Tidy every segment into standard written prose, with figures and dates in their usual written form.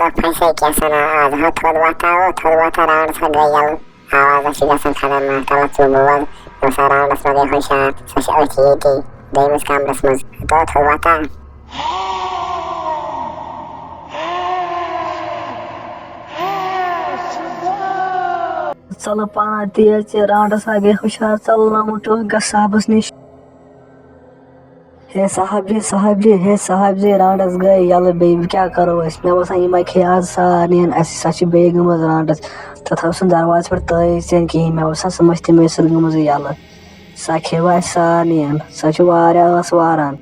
हदा फैसे कैसा ना आज हो थोड़ वाता राउंड सा गई याल आवाज अच्छी गसन खतरनाक कला चुबुवर तो राउंड सा गई खुशा सच अच्छी थी देविस कामरस मज तो थोड़ वाता चलो पाना तेज रांडस आगे हुशार चलना मुटो गसाबस निश हे साहब जी रांडस गए यल बे क्या करो मे बसान यम खे आज सारियन सच बे गमज रांडस तथा उस दरवाज पर तयन कहें मे बसान सह मस्त मे सर गमज यल सा खेव सारियन सच वारान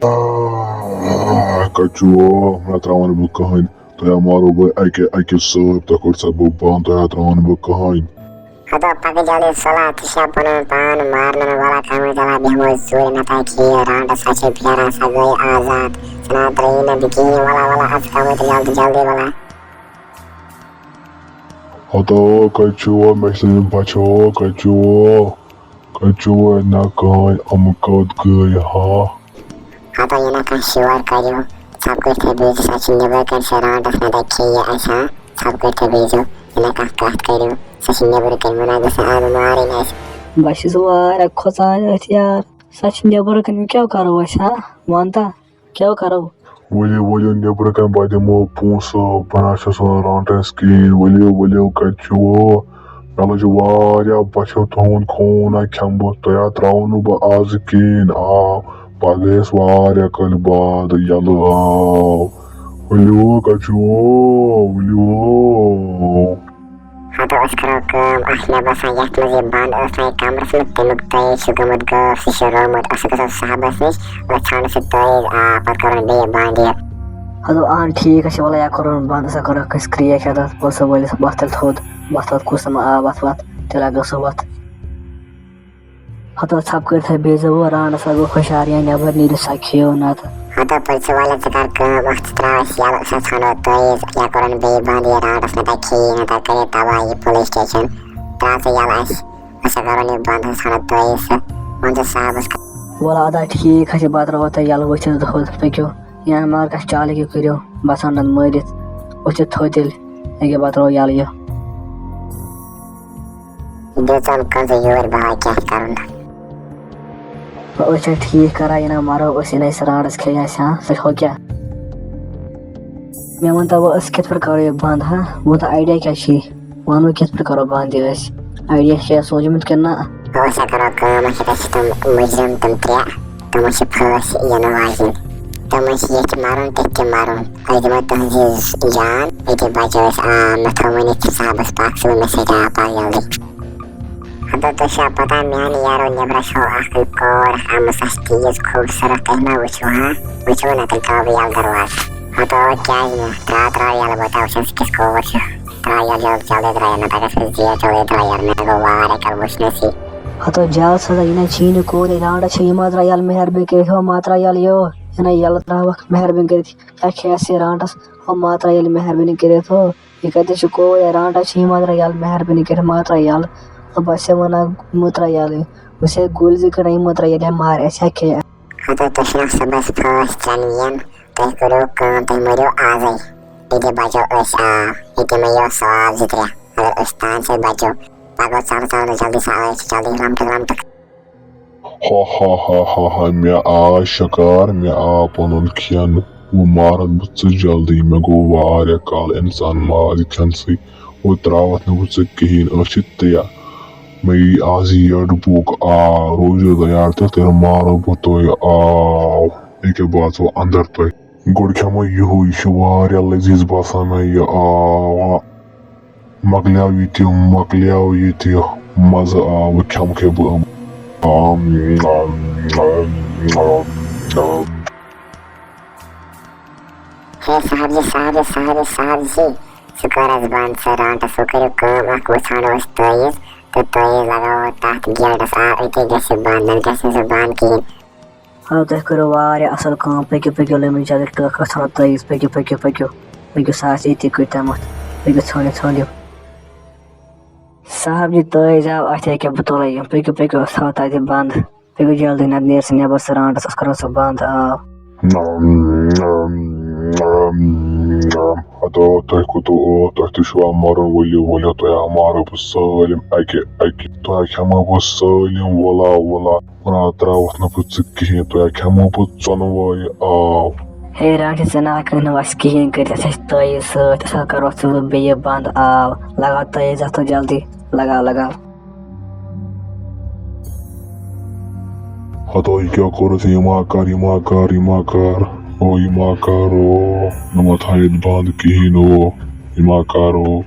कचुओ मैं त्रावन बह कहन तुह मारो बह अके सब तह कोर सा बह बंद तुह त्रावन बह कहन हदा पक जल्दी सोला तिशा पन पान मारन वाला काम जला बेमो जोर नता की रांड सच प्यारा सा गई आजाद सना ट्रेन बिकी वाला आज काम जल्दी वाला हदा कचुओ मैं बचो कचुओ ना कहन हम कद गए हा हदा ये ना का शिवर करियो सब कुछ थे बीच सच नेबर कर से रांड ना देखिए ऐसा सब कुछ थे बीच ये का करियो सच नेबर कर मना जैसे आन मारे ना बस वार खोसान यार सच नेबर कन क्या करो अच्छा मानता क्या करो वलियो नेबर कन बदमो पोस बना रांटेस की वलियो कचुओ मे लज वारिया बचो तुन खून खम बह तुह त्रावन बह आज कहें आ पह गयस वारिया कल बाद यल वलियो कचुओ वलियो हदा उस करो काम असले बसान यत मज बंद उसने कमरस में तमुक तय शुगमत गफ शिशरोमत असक साहबस निश व छान से तय पत करन बे बंद हदो आन ठीक है वाला या करो बंद सा करो कस क्रिया क्या बस वाले बतल थोद बतल कुसम आ बत तेला गसो बत हदो सब कर थे बेजो रान सा गो खुशारिया नेबर नीर सखियो ना हदा पर वाला जकार काम वक्त त्रास याल सा छानो तय या करन बे बंद या राडस न देखी न करे तवाई पुलिस स्टेशन त्रास याल ऐसा करन बंद छानो तय से मंज साहब वाला आदा ठीक है बात रवता याल वच होद पक्यो या मार का चाल के करियो बसान न मरित वच थोतिल एगे बात रो याल यो देचम कंज योर बहा क्या करन वच ठीक करा ना मारो उस ने राडस खेया सा सच हो क्या मैं मनता वो अस कित पर करो बंद हां वो तो आईडिया क्या छी मानो कित पर करो बंद दिवस आईडिया क्या सोच मत करना वैसा करो काम के तुम मुजरम तुम त्रिया तुम से फंस या नवाजिन तुम ये मारून टेक मारून अजमा तुझे जान इते बचोस मथमने साबस पाक्स में मैसेज आ पा जल्दी हदा तो शा पता म्यान यारो नेबरा शो आखिर कोर हम सस्तीज खूबसूरत कहना वचो ना तल का भी याल दरवाज हदा क्या है त्रा याल बताओ सेंस किसको वचो त्रा याल जल्दी द्रा ना तक से जिया चले द्रा यार मैं को वारे कर वचने सी हतो जाल सदा इना चीन को रे रांडा छी मात्रा याल मेहरबे के हो मात्रा याल यो ना यल त्राव मेहरबानी कर क्या खेसे रांडस हो मात्रा यल मेहरबानी करे तो ये कहते चुको या रांडा छी मात्रा यल मेहरबानी करे मात्रा यल तो बस वना मात्रा यल उसे गोल जी कड़ाई मात्रा यल मार ऐसा के हतो तो शना बस फर्स्ट जनियन ते करो काम ते मरो आ जाए इते बचो इते मैं यो सवाल जितया अगर स्थान से बचो पागल साल जल्दी जल्दी राम तक हा मैं आ शिकार मैं आ पन खेन वो मारन बह जल्दी मे गो वारिया काल इंसान मार खेन सी वो त्रावत न बह कहें तैयार मैं आज ये बुक रोज तैयार तो तेरे मारो बह तुह एक बात वो अंदर तुह गोड़ खेमो यह वारिया लजीज बसान मैं ये मकलियाव ये मजा वो खेम खे बह हे साहब जी सुकर जबान से रांट सुकर काम अक वछान वस तयस तो तय लगाओ तात गेडस इते गसे बांधन गसे जबान की हाँ तो करो वारे असल काम पक्यो लेमन जादे टक छान तयस पक्यो सास इते करता मत पक्यो छानियो साहब जी तय जाओ अच्छा क्या बतौला ये पक्यो साथ आते बंद पक्यो जल्दी न नेर से नेबर से रांडस करो सब बंद Hado teh kutu o teh tu shwa marun wali to ya maru bu salim ake to ya kama bu salim wala wana trawat na bu tsikki to ya kama bu tsonwai a Hey Rantes, जना करने वास कहीं कर ऐसे तो ये सच ऐसा करो सब बेये बंद आ लगाता है जाता जल्दी लगा Hado kya korus imakar o imakaro nama thayet band kihino imakaro